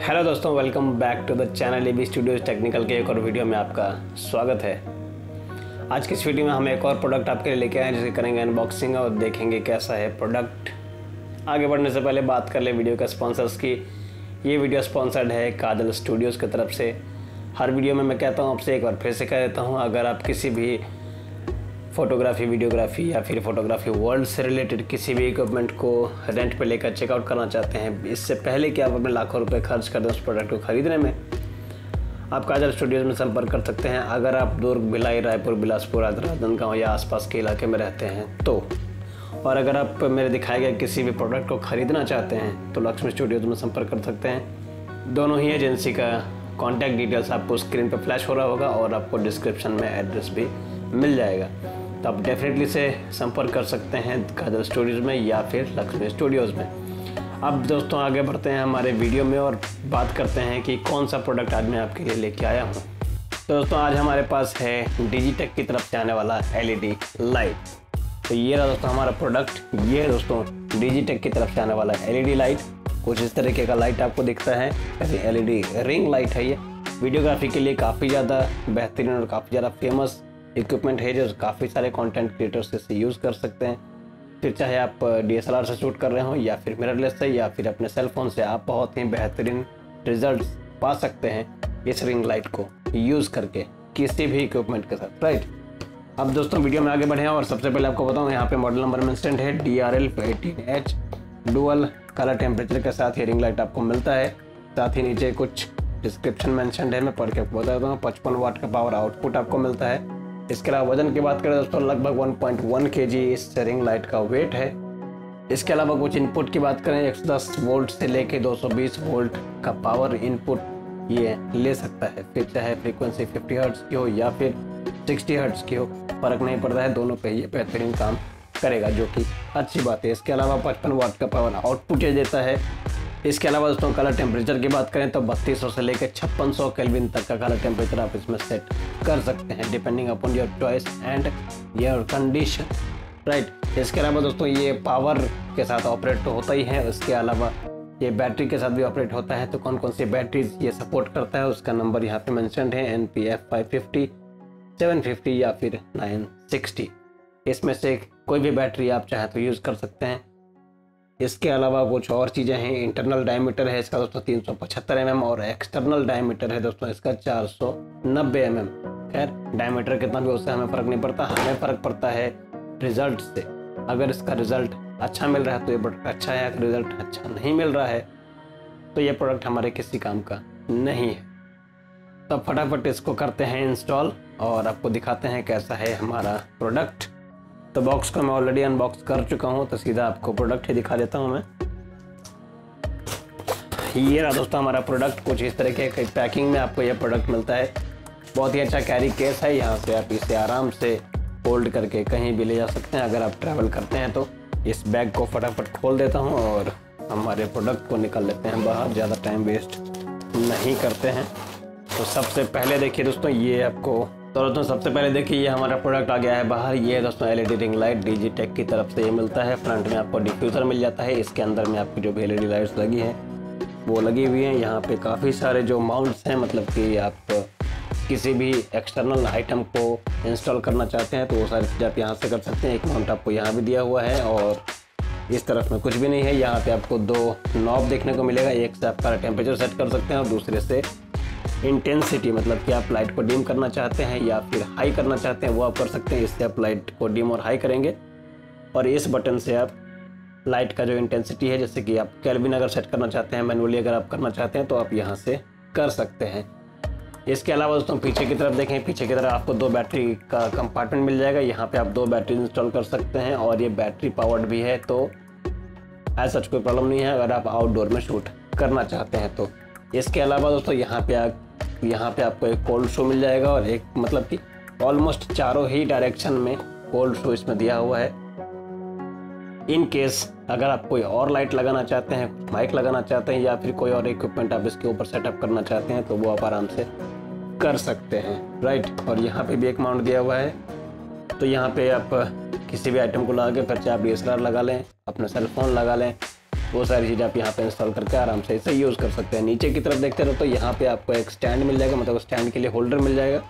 Hello दोस्तों, welcome back to the channel AB studios technical के एक और वीडियो में आपका स्वागत है। आज की इस वीडियो में हम एक और प्रोडक्ट आपके लिए लेके आए हैं, जिसे करेंगे अनबॉक्सिंग और देखेंगे कैसा है प्रोडक्ट। आगे बढ़ने से पहले बात कर ले वीडियो के स्पॉन्सर्स की। ये वीडियो स्पॉन्सर्ड है काजल स्टूडियोज़ की तरफ से। हर वीडियो में मैं कहता हूँ, आपसे एक बार फिर से कह देता हूँ, अगर आप किसी भी फ़ोटोग्राफी, वीडियोग्राफी या फिर फोटोग्राफी वर्ल्ड से रिलेटेड किसी भी इक्विपमेंट को रेंट पे लेकर चेकआउट करना चाहते हैं, इससे पहले कि आप अपने लाखों रुपए खर्च कर दें उस प्रोडक्ट को ख़रीदने में, आप काजल स्टूडियोज़ में संपर्क कर सकते हैं। अगर आप दुर्ग, भिलाई, रायपुर, बिलासपुर, राजनांदगांव या आसपास के इलाके में रहते हैं तो, और अगर आप मेरे दिखाए गए किसी भी प्रोडक्ट को ख़रीदना चाहते हैं तो लक्ष्मी स्टूडियोज़ में संपर्क कर सकते हैं। दोनों ही एजेंसी का कॉन्टैक्ट डिटेल्स आपको स्क्रीन पर फ्लैश हो रहा होगा और आपको डिस्क्रिप्शन में एड्रेस भी मिल जाएगा, तो आप डेफिनेटली से संपर्क कर सकते हैं काजल स्टूडियोज़ में या फिर लक्ष्मी स्टूडियोज़ में। अब दोस्तों आगे बढ़ते हैं हमारे वीडियो में और बात करते हैं कि कौन सा प्रोडक्ट आज मैं आपके लिए लेके आया हूँ। तो दोस्तों आज हमारे पास है डिजिटेक की तरफ से आने वाला एलईडी लाइट। तो ये रहा दोस्तों हमारा प्रोडक्ट। ये है दोस्तों डिजिटेक की तरफ से आने वाला एलईडी लाइट। कुछ इस तरीके का लाइट आपको दिखता है, एलईडी रिंग लाइट है। ये वीडियोग्राफी के लिए काफ़ी ज़्यादा बेहतरीन और काफ़ी ज़्यादा फेमस इक्विपमेंट है, जो काफ़ी सारे कंटेंट क्रिएटर्स इसे यूज़ कर सकते हैं। फिर चाहे आप DSLR से शूट कर रहे हो या फिर मिररलेस से या फिर अपने सेल फोन से, आप बहुत ही बेहतरीन रिजल्ट्स पा सकते हैं इस रिंग लाइट को यूज़ करके किसी भी इक्विपमेंट के साथ, राइट। अब दोस्तों वीडियो में आगे बढ़े और सबसे पहले आपको बताऊँ, यहाँ पे मॉडल नंबर मेंशन्ड है DRL18H। डुअल कलर टेम्परेचर के साथ ये रिंग लाइट आपको मिलता है। साथ ही नीचे कुछ डिस्क्रिप्शन मेंशन्ड है, मैं पढ़ के आपको बता देता हूँ। 55 वाट का पावर आउटपुट आपको मिलता है। इसके अलावा वजन की बात करें दोस्तों, लगभग 1.1 kg इस रिंग लाइट का वेट है। इसके अलावा कुछ इनपुट की बात करें, 110 वोल्ट से लेके 220 वोल्ट का पावर इनपुट ये ले सकता है। फिर चाहे फ्रीक्वेंसी 50 हर्ट्ज की हो या फिर 60 हर्ट्ज की हो, फर्क नहीं पड़ता है, दोनों पे ये बेहतरीन काम करेगा, जो कि अच्छी बात है। इसके अलावा 55 वाट का पावर आउटपुट ये देता है। इसके अलावा दोस्तों कलर टेम्परेचर की बात करें तो 3200 से लेकर 5600 केल्विन तक का कलर टेम्परेचर आप इसमें सेट कर सकते हैं, depending upon your choice and your condition, right. इसके अलावा दोस्तों ये पावर के साथ ऑपरेट तो होता ही है, उसके अलावा ये बैटरी के साथ भी ऑपरेट होता है। तो कौन कौन सी बैटरीज ये सपोर्ट करता है उसका नंबर यहाँ पे मेंशन्ड है, NPF 550, 750 या फिर 960। इसमें से कोई भी बैटरी आप चाहे तो यूज़ कर सकते हैं। इसके अलावा कुछ और चीज़ें हैं। इंटरनल डायमीटर है इसका दोस्तों 375 mm और एक्सटर्नल डायमीटर है दोस्तों इसका 490 mm। खैर डायमीटर कितना भी उससे हमें फ़र्क नहीं पड़ता, हमें फ़र्क पड़ता है रिज़ल्ट से। अगर इसका रिज़ल्ट अच्छा मिल रहा है तो ये प्रोडक्ट अच्छा है, अगर रिज़ल्ट अच्छा नहीं मिल रहा है तो ये प्रोडक्ट हमारे किसी काम का नहीं है। तो फटाफट इसको करते हैं इंस्टॉल और आपको दिखाते हैं कैसा है हमारा प्रोडक्ट। तो बॉक्स को मैं ऑलरेडी अनबॉक्स कर चुका हूँ, तो सीधा आपको प्रोडक्ट ही दिखा देता हूँ मैं। ये रहा दोस्तों हमारा प्रोडक्ट। कुछ इस तरह के पैकिंग में आपको यह प्रोडक्ट मिलता है। बहुत ही अच्छा कैरी केस है, यहाँ से आप इसे आराम से होल्ड करके कहीं भी ले जा सकते हैं अगर आप ट्रैवल करते हैं तो। इस बैग को फटाफट खोल देता हूँ और हमारे प्रोडक्ट को निकाल लेते हैं बाहर, ज़्यादा टाइम वेस्ट नहीं करते हैं। तो सबसे पहले देखिए दोस्तों, ये आपको सबसे पहले देखिए ये हमारा प्रोडक्ट आ गया है बाहर। ये है दोस्तों एलईडी रिंग लाइट, डिजिटेक की तरफ से ये मिलता है। फ्रंट में आपको डिफ्यूज़र मिल जाता है। इसके अंदर में आपकी जो भी एलईडी लाइट्स लगी हैं वो लगी हुई हैं। यहाँ पे काफ़ी सारे जो माउंट्स हैं, मतलब कि आप किसी भी एक्सटर्नल आइटम को इंस्टॉल करना चाहते हैं तो वो सारी चीज़ आप यहाँ से कर सकते हैं। एक माउंट आपको यहाँ भी दिया हुआ है और इस तरफ में कुछ भी नहीं है। यहाँ पे आपको दो नॉब देखने को मिलेगा, एक से आप टेम्परेचर सेट कर सकते हैं और दूसरे से इंटेंसिटी, मतलब कि आप लाइट को डिम करना चाहते हैं या फिर हाई करना चाहते हैं वो आप कर सकते हैं। इससे आप लाइट को डिम और हाई करेंगे और इस बटन से आप लाइट का जो इंटेंसिटी है, जैसे कि आप केल्विन अगर सेट करना चाहते हैं, मैनुअली अगर आप करना चाहते हैं तो आप यहाँ से कर सकते हैं। इसके अलावा दोस्तों पीछे की तरफ देखें, पीछे की तरफ आपको 2 बैटरी का कंपार्टमेंट मिल जाएगा। यहाँ पे आप 2 बैटरी इंस्टॉल कर सकते हैं और ये बैटरी पावर्ड भी है, तो ऐसा कोई प्रॉब्लम नहीं है अगर आप आउटडोर में शूट करना चाहते हैं तो। इसके अलावा दोस्तों यहाँ पे आपको एक कोल्ड शो मिल जाएगा और एक, मतलब कि ऑलमोस्ट चारों ही डायरेक्शन में कोल्ड शो इसमें दिया हुआ है। इन केस अगर आप कोई और लाइट लगाना चाहते हैं, माइक लगाना चाहते हैं या फिर कोई और इक्विपमेंट आप इसके ऊपर सेटअप करना चाहते हैं तो वो आप आराम से कर सकते हैं, राइट। और यहाँ पे भी एक माउंट दिया हुआ है, तो यहाँ पे आप किसी भी आइटम को लगा के फिर चाहे आप DSLR लगा लें, अपना सेल फोन लगा लें वो सारी चीज़ आप यहाँ पे इंस्टॉल करके आराम से इसे यूज़ कर सकते हैं। नीचे की तरफ देखते रहो तो यहाँ पे आपको एक स्टैंड मिल जाएगा, मतलब स्टैंड के लिए होल्डर मिल जाएगा।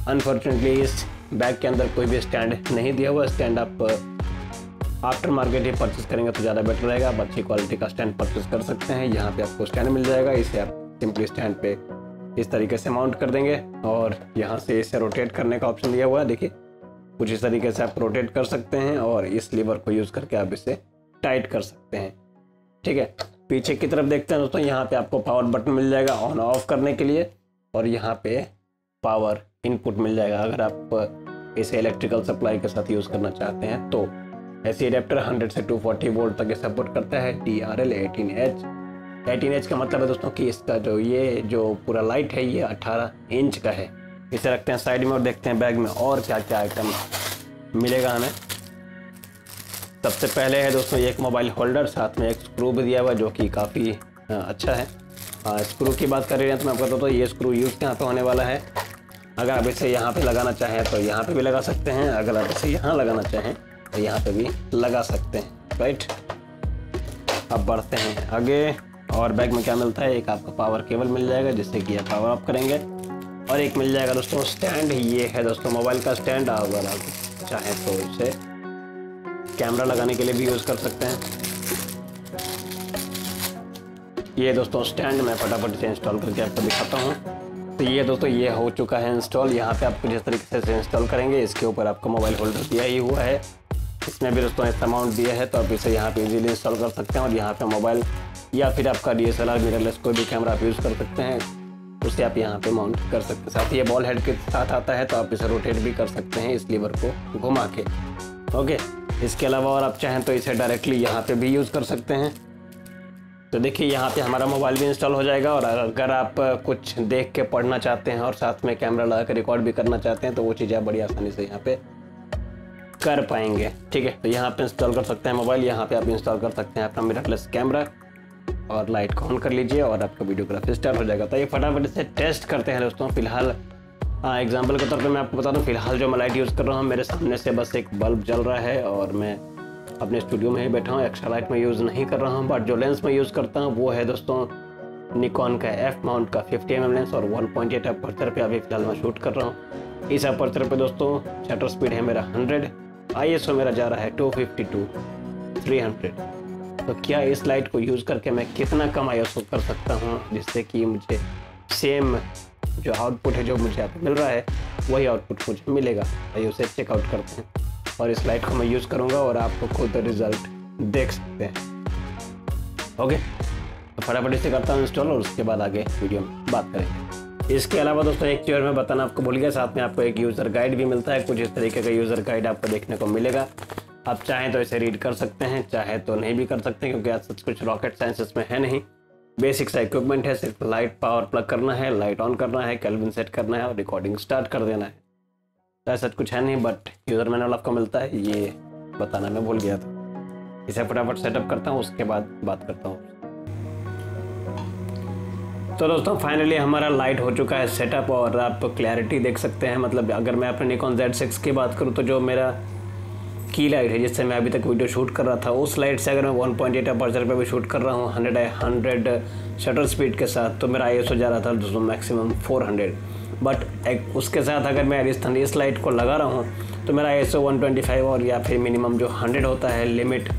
अनफॉर्चुनेटली इस बैग के अंदर कोई भी स्टैंड नहीं दिया हुआ। स्टैंड आप आफ्टर मार्केट ही परचेस करेंगे तो ज़्यादा बेटर रहेगा। आप अच्छी क्वालिटी का स्टैंड परचेस कर सकते हैं। यहाँ पे आपको स्टैंड मिल जाएगा, इसे आप सिंपली स्टैंड पे इस तरीके से माउंट कर देंगे और यहाँ से इसे रोटेट करने का ऑप्शन दिया हुआ है। देखिए कुछ इस तरीके से आप रोटेट कर सकते हैं और इस लीवर को यूज़ करके आप इसे टाइट कर सकते हैं। ठीक है, पीछे की तरफ देखते हैं दोस्तों, यहाँ पे आपको पावर बटन मिल जाएगा ऑन ऑफ करने के लिए और यहाँ पे पावर इनपुट मिल जाएगा अगर आप इसे इलेक्ट्रिकल सप्लाई के साथ यूज़ करना चाहते हैं तो। ऐसी एडेप्टर 100 से 240 वोल्ट तक सपोर्ट करता है। TRL 18H का मतलब है दोस्तों कि इसका जो पूरा लाइट है ये 18 इंच का है। इसे रखते हैं साइड में और देखते हैं बैग में और क्या क्या आइटम मिलेगा हमें। सबसे पहले है दोस्तों ये एक मोबाइल होल्डर, साथ में एक स्क्रू भी दिया हुआ जो कि काफ़ी अच्छा है। स्क्रू की बात कर रहे हैं तो मैं आपको बताता हूँ ये स्क्रू यूज़ यहाँ पे होने वाला है। अगर आप इसे यहाँ पे लगाना चाहें तो यहाँ पे भी लगा सकते हैं, अगर आप इसे यहाँ लगाना चाहें तो यहाँ पे भी लगा सकते हैं। राइट, अब बढ़ते हैं आगे और बैग में क्या मिलता है, एक आपको पावर केबल मिल जाएगा जिससे कि आप पावर ऑफ करेंगे और एक मिल जाएगा दोस्तों स्टैंड। ये है दोस्तों मोबाइल का स्टैंड, अगर आप चाहें तो इसे कैमरा लगाने के लिए भी यूज़ कर सकते हैं। ये दोस्तों स्टैंड मैं फटाफट से इंस्टॉल करके आपको दिखाता हूँ। तो ये दोस्तों ये हो चुका है इंस्टॉल। यहाँ पे आपको जिस तरीके से इंस्टॉल करेंगे इसके ऊपर आपको मोबाइल होल्डर दिया ही हुआ है, इसमें भी दोस्तों इस अमाउंट दिया है तो आप इसे यहाँ पे इजीली इंस्टॉल कर सकते हैं और यहाँ पे मोबाइल या फिर आपका DSLR मिररलेस कोई भी कैमरा आप यूज़ कर सकते हैं, उसे आप यहाँ पे माउंट कर सकते हैं। साथ ही ये बॉल हेड के साथ आता है तो आप इसे रोटेट भी कर सकते हैं इस लीवर को घुमा के। ओके, इसके अलावा और आप चाहें तो इसे डायरेक्टली यहाँ पे भी यूज़ कर सकते हैं। तो देखिए यहाँ पे हमारा मोबाइल भी इंस्टॉल हो जाएगा और अगर आप कुछ देख के पढ़ना चाहते हैं और साथ में कैमरा लगा के रिकॉर्ड भी करना चाहते हैं तो वो चीज़ें आप बड़ी आसानी से यहाँ पे कर पाएंगे। ठीक है, तो यहाँ पे इंस्टॉल कर सकते हैं मोबाइल, यहाँ पे आप इंस्टॉल कर सकते हैं अपना मिररलेस कैमरा और लाइट को ऑन कर लीजिए और आपका वीडियोग्राफी स्टार्ट हो जाएगा। तो ये फटाफट से टेस्ट करते हैं दोस्तों। फिलहाल एग्जाम्पल के तौर पे मैं आपको बता दूं, फिलहाल जो मैं लाइट यूज़ कर रहा हूँ मेरे सामने से बस एक बल्ब जल रहा है और मैं अपने स्टूडियो में ही बैठा हूँ, एक्स्ट्रा लाइट में यूज़ नहीं कर रहा हूँ। बट जो लेंस में यूज़ करता हूँ वो है दोस्तों निकॉन का F माउंट का 50 mm लेंस और 1.8 अपर्चर पे अभी फिलहाल मैं शूट कर रहा हूँ। इस अपर्चर पे दोस्तों शटर स्पीड है मेरा 100, ISO मेरा जा रहा है 252 300। तो क्या इस लाइट को यूज़ करके मैं कितना कम ISO कर सकता हूँ जिससे कि मुझे सेम जो आउटपुट है जो मुझे यहाँ पे मिल रहा है वही आउटपुट मुझे मिलेगा। आइए उसे चेकआउट करते हैं और इस लाइट को मैं यूज़ करूँगा और आपको खुद रिजल्ट देख सकते हैं। ओके, तो फटाफट इसे करता हूँ इंस्टॉल और उसके बाद आगे वीडियो में बात करेंगे। इसके अलावा दोस्तों एक चीज़ मैं बताना आपको भूल गया, साथ में आपको एक यूज़र गाइड भी मिलता है। कुछ इस तरीके का यूज़र गाइड आपको देखने को मिलेगा। आप चाहें तो इसे रीड कर सकते हैं, चाहे तो नहीं भी कर सकते हैं क्योंकि आज सच कुछ रॉकेट साइंस इसमें है नहीं। बेसिक सा इक्विपमेंट है, सिर्फ लाइट पावर प्लग करना है, लाइट ऑन करना है, केल्विन सेट करना है और रिकॉर्डिंग स्टार्ट कर देना है। तो ऐसा कुछ है नहीं, बट यूज़र मैनुअल आपको मिलता है, ये बताना मैं भूल गया था। इसे फटाफट सेटअप करता हूँ, उसके बाद बात करता हूँ। तो दोस्तों फाइनली हमारा लाइट हो चुका है सेटअप और आप क्लैरिटी देख सकते हैं। मतलब अगर मैं अपने निकॉन Z6 की बात करूँ तो जो मेरा की लाइट है जिससे मैं अभी तक वीडियो शूट कर रहा था उस लाइट से अगर मैं 1.8 अपर्चर पे भी शूट कर रहा हूँ 100 शटर स्पीड के साथ तो मेरा ISO जा रहा था दोस्तों मैक्सिमम 400। बट उसके साथ अगर मैं इस लाइट को लगा रहा हूँ तो मेरा ISO 125 और या फिर मिनिमम जो 100 होता है लिमिट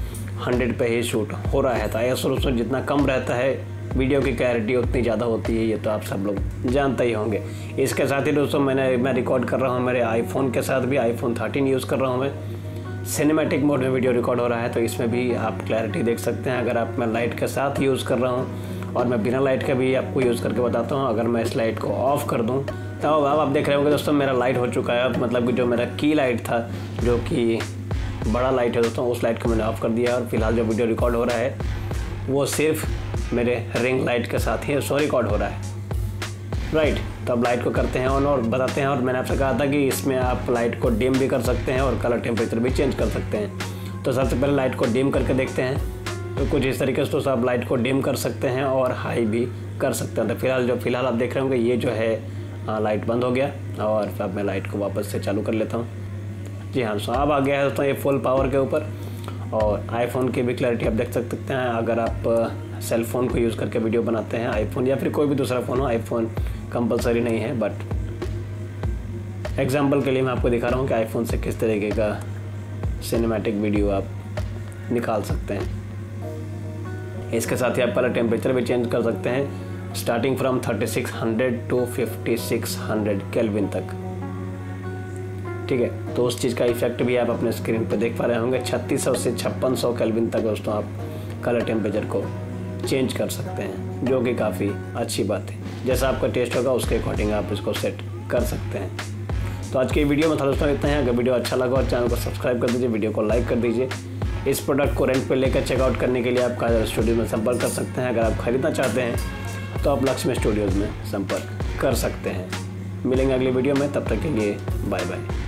100 पे ही शूट हो रहा है। तो ISO दोस्तों जितना कम रहता है वीडियो की क्लैरिटी उतनी ज़्यादा होती है, ये तो आप सब लोग जानते ही होंगे। इसके साथ ही दोस्तों मैं रिकॉर्ड कर रहा हूँ मेरे आईफोन के साथ भी, iPhone 13 यूज़ कर रहा हूँ मैं। सिनेमैटिक मोड में वीडियो रिकॉर्ड हो रहा है तो इसमें भी आप क्लैरिटी देख सकते हैं। अगर आप मैं लाइट के साथ यूज़ कर रहा हूँ और मैं बिना लाइट के भी आपको यूज़ करके बताता हूँ। अगर मैं इस लाइट को ऑफ़ कर दूँ तो अब आप देख रहे होंगे दोस्तों मेरा लाइट हो चुका है। मतलब कि जो मेरा की लाइट था जो कि बड़ा लाइट है दोस्तों उस लाइट को मैंने ऑफ़ कर दिया और फिलहाल जो वीडियो रिकॉर्ड हो रहा है वो सिर्फ मेरे रिंग लाइट के साथ ही सो रिकॉर्ड हो रहा है। राइट, तो अब लाइट को करते हैं ऑन और बताते हैं। और मैंने आपसे कहा था कि इसमें आप लाइट को डिम भी कर सकते हैं और कलर टेम्परेचर भी चेंज कर सकते हैं। तो सबसे पहले लाइट को डिम करके देखते हैं। तो कुछ इस तरीके से तो आप लाइट को डिम कर सकते हैं और हाई भी कर सकते हैं। तो फिलहाल आप देख रहे होंगे ये जो है लाइट बंद हो गया और अब मैं लाइट को वापस से चालू कर लेता हूँ। जी हाँ, सो अब आ गया है दोस्तों ये फुल पावर के ऊपर। और आईफोन की भी क्लैरिटी आप देख सकते हैं। अगर आप सेल फ़ोन को यूज़ करके वीडियो बनाते हैं, आईफोन या फिर कोई भी दूसरा फ़ोन हो, आईफोन कंपलसरी नहीं है, बट एग्जांपल के लिए मैं आपको दिखा रहा हूँ कि आईफोन से किस तरीके का सिनेमैटिक वीडियो आप निकाल सकते हैं। इसके साथ ही आप कलर टेम्परेचर भी चेंज कर सकते हैं, स्टार्टिंग फ्रॉम 3600 टू 5600 केल्विन तक। ठीक है, तो उस चीज़ का इफेक्ट भी आप अपने स्क्रीन पर देख पा रहे होंगे। 3600 से 5600 केल्विन तक दोस्तों आप कलर टेम्परेचर को चेंज कर सकते हैं, जो कि काफ़ी अच्छी बात है। जैसा आपका टेस्ट होगा उसके अकॉर्डिंग आप इसको सेट कर सकते हैं। तो आज की वीडियो में था दोस्तों इतना है। अगर वीडियो अच्छा लगा और चैनल को सब्सक्राइब कर दीजिए, वीडियो को लाइक कर दीजिए। इस प्रोडक्ट को रेंट पे लेकर चेकआउट करने के लिए आप काजल स्टूडियो में संपर्क कर सकते हैं। अगर आप खरीदना चाहते हैं तो आप लक्ष्मी स्टूडियोज़ में संपर्क कर सकते हैं। मिलेंगे अगली वीडियो में, तब तक के लिए बाय बाय।